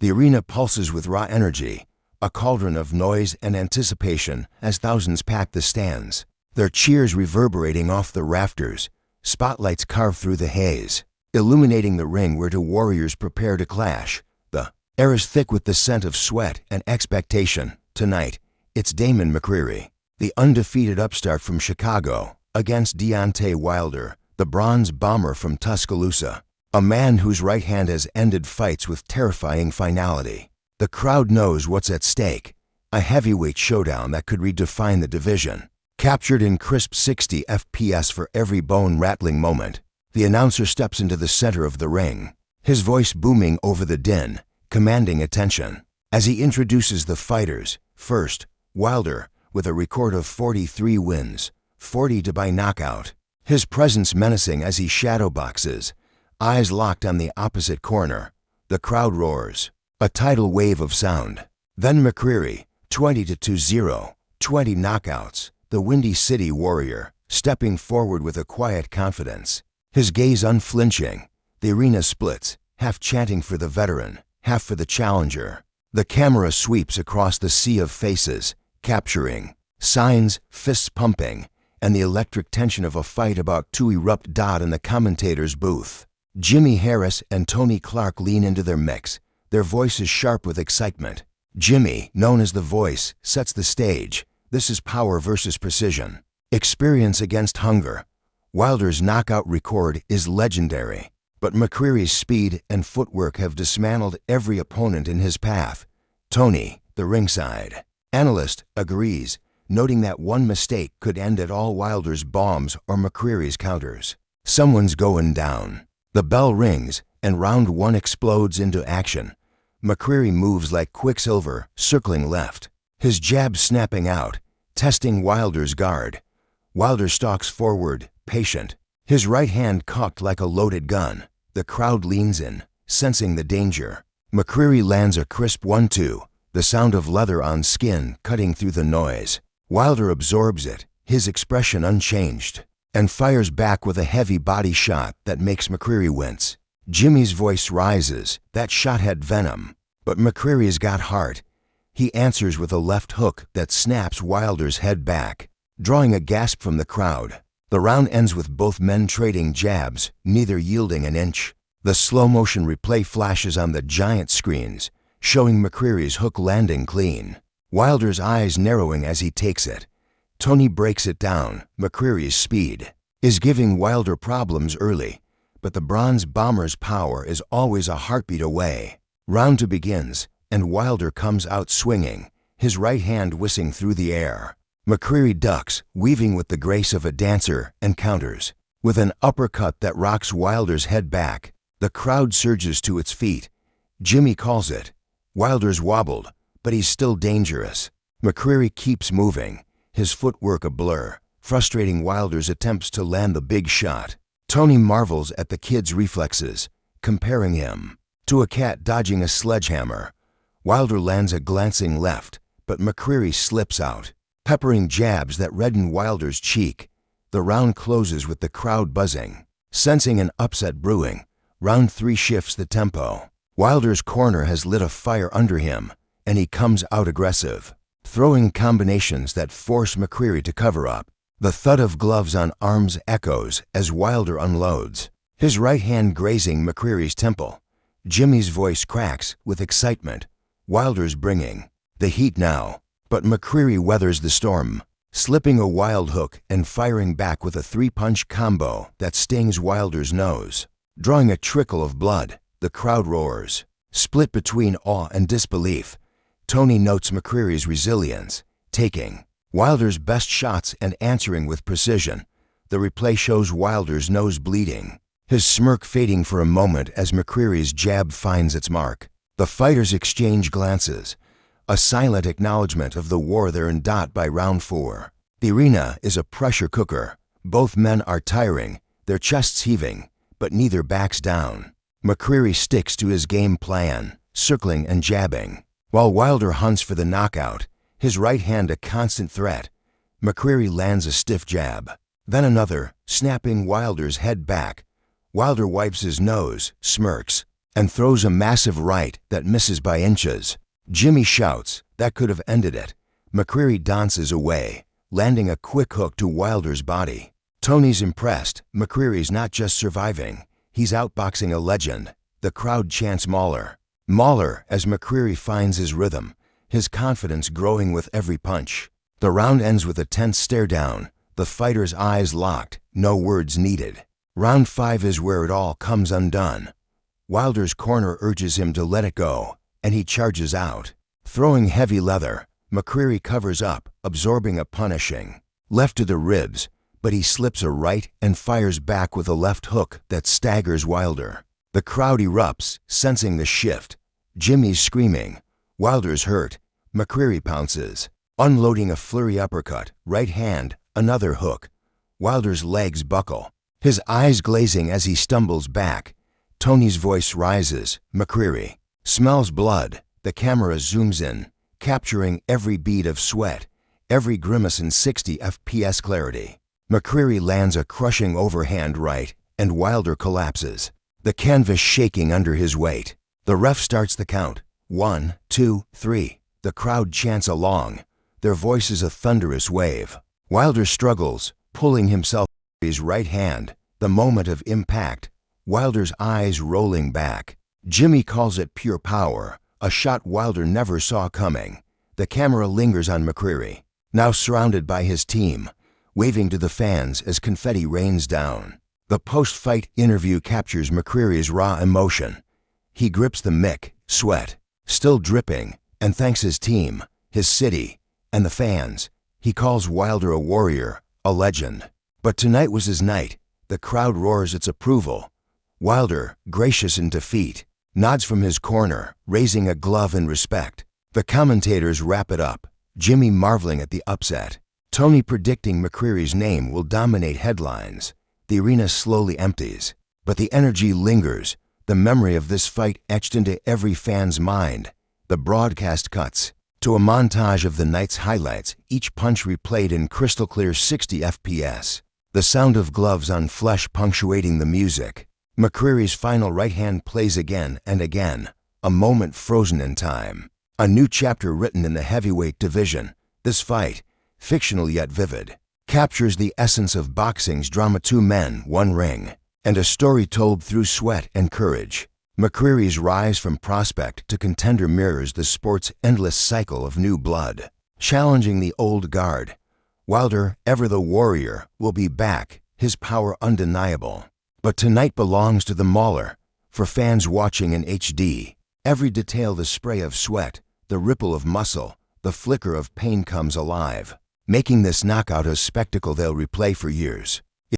The arena pulses with raw energy, a cauldron of noise and anticipation as thousands pack the stands, their cheers reverberating off the rafters. Spotlights carve through the haze, illuminating the ring where two warriors prepare to clash. The air is thick with the scent of sweat and expectation. Tonight, it's Damon McCreary, the undefeated upstart from Chicago, against Deontay Wilder, the bronze bomber from Tuscaloosa, a man whose right hand has ended fights with terrifying finality. The crowd knows what's at stake, a heavyweight showdown that could redefine the division. Captured in crisp 60 FPS for every bone-rattling moment, the announcer steps into the center of the ring, his voice booming over the din, commanding attention. As he introduces the fighters, first, Wilder, with a record of 43 wins, 40 by knockout, his presence menacing as he shadowboxes, eyes locked on the opposite corner. The crowd roars, a tidal wave of sound. Then McCreary, 20-0, 20 knockouts, the Windy City Warrior, stepping forward with a quiet confidence, his gaze unflinching. The arena splits, half chanting for the veteran, half for the challenger. The camera sweeps across the sea of faces, capturing signs, fists pumping, and the electric tension of a fight about to erupt. In the commentator's booth, Jimmy Harris and Tony Clark lean into their mix, their voices sharp with excitement. Jimmy, known as the Voice, sets the stage. This is power versus precision, experience against hunger. Wilder's knockout record is legendary, but McCreary's speed and footwork have dismantled every opponent in his path. Tony, the ringside analyst, agrees, noting that one mistake could end it all: Wilder's bombs or McCreary's counters. Someone's going down. The bell rings, and round one explodes into action. McCreary moves like quicksilver, circling left, his jab snapping out, testing Wilder's guard. Wilder stalks forward, patient, his right hand cocked like a loaded gun. The crowd leans in, sensing the danger. McCreary lands a crisp 1-2, the sound of leather on skin cutting through the noise. Wilder absorbs it, his expression unchanged, and fires back with a heavy body shot that makes McCreary wince. Jimmy's voice rises. That shot had venom, but McCreary's got heart. He answers with a left hook that snaps Wilder's head back, drawing a gasp from the crowd. The round ends with both men trading jabs, neither yielding an inch. The slow-motion replay flashes on the giant screens, showing McCreary's hook landing clean, Wilder's eyes narrowing as he takes it. Tony breaks it down. McCreary's speed is giving Wilder problems early, but the bronze bomber's power is always a heartbeat away. Round 2 begins, and Wilder comes out swinging, his right hand whizzing through the air. McCreary ducks, weaving with the grace of a dancer, and counters with an uppercut that rocks Wilder's head back. The crowd surges to its feet. Jimmy calls it. Wilder's wobbled, but he's still dangerous. McCreary keeps moving, his footwork a blur, frustrating Wilder's attempts to land the big shot. Tony marvels at the kid's reflexes, comparing him to a cat dodging a sledgehammer. Wilder lands a glancing left, but McCreary slips out, peppering jabs that redden Wilder's cheek. The round closes with the crowd buzzing. Sensing an upset brewing, round 3 shifts the tempo. Wilder's corner has lit a fire under him, and he comes out aggressive, throwing combinations that force McCreary to cover up. The thud of gloves on arms echoes as Wilder unloads, his right hand grazing McCreary's temple. Jimmy's voice cracks with excitement. Wilder's bringing the heat now, but McCreary weathers the storm, slipping a wild hook and firing back with a 3-punch combo that stings Wilder's nose, drawing a trickle of blood. The crowd roars, split between awe and disbelief. Tony notes McCreary's resilience, taking Wilder's best shots and answering with precision. The replay shows Wilder's nose bleeding, his smirk fading for a moment as McCreary's jab finds its mark. The fighters exchange glances, a silent acknowledgement of the war they're in. By round 4, the arena is a pressure cooker. Both men are tiring, their chests heaving, but neither backs down. McCreary sticks to his game plan, circling and jabbing, while Wilder hunts for the knockout, his right hand a constant threat. McCreary lands a stiff jab, then another, snapping Wilder's head back. Wilder wipes his nose, smirks, and throws a massive right that misses by inches. Jimmy shouts, "That could have ended it." McCreary dances away, landing a quick hook to Wilder's body. Tony's impressed. McCreary's not just surviving, he's outboxing a legend. The crowd chants Mauler. Mauler as McCreary finds his rhythm, his confidence growing with every punch. The round ends with a tense stare down, the fighter's eyes locked, no words needed. Round 5 is where it all comes undone. Wilder's corner urges him to let it go, and he charges out. Throwing heavy leather, McCreary covers up, absorbing a punishing left to the ribs, but he slips a right and fires back with a left hook that staggers Wilder. The crowd erupts, sensing the shift. Jimmy's screaming. Wilder's hurt. McCreary pounces, unloading a flurry uppercut, right hand, another hook. Wilder's legs buckle, his eyes glazing as he stumbles back. Tony's voice rises. McCreary smells blood. The camera zooms in, capturing every bead of sweat, every grimace in 60 FPS clarity. McCreary lands a crushing overhand right, and Wilder collapses, the canvas shaking under his weight. The ref starts the count. 1, 2, 3. The crowd chants along, their voices a thunderous wave. Wilder struggles, pulling himself with his right hand. The moment of impact, Wilder's eyes rolling back. Jimmy calls it pure power, a shot Wilder never saw coming. The camera lingers on McCreary, now surrounded by his team, waving to the fans as confetti rains down. The post-fight interview captures McCreary's raw emotion. He grips the mic, sweat still dripping, and thanks his team, his city, and the fans. He calls Wilder a warrior, a legend. But tonight was his night. The crowd roars its approval. Wilder, gracious in defeat, nods from his corner, raising a glove in respect. The commentators wrap it up, Jimmy marveling at the upset, Tony predicting McCreary's name will dominate headlines. The arena slowly empties, but the energy lingers, the memory of this fight etched into every fan's mind. The broadcast cuts to a montage of the night's highlights, each punch replayed in crystal clear 60 FPS. The sound of gloves on flesh punctuating the music. McCreary's final right hand plays again and again, a moment frozen in time. A new chapter written in the heavyweight division. This fight, fictional yet vivid, captures the essence of boxing's drama: 2 men, 1 ring, and a story told through sweat and courage. McCreary's rise from prospect to contender mirrors the sport's endless cycle of new blood, challenging the old guard. Wilder, ever the warrior, will be back, his power undeniable. But tonight belongs to the mauler, for fans watching in HD. Every detail, the spray of sweat, the ripple of muscle, the flicker of pain comes alive, making this knockout a spectacle they'll replay for years.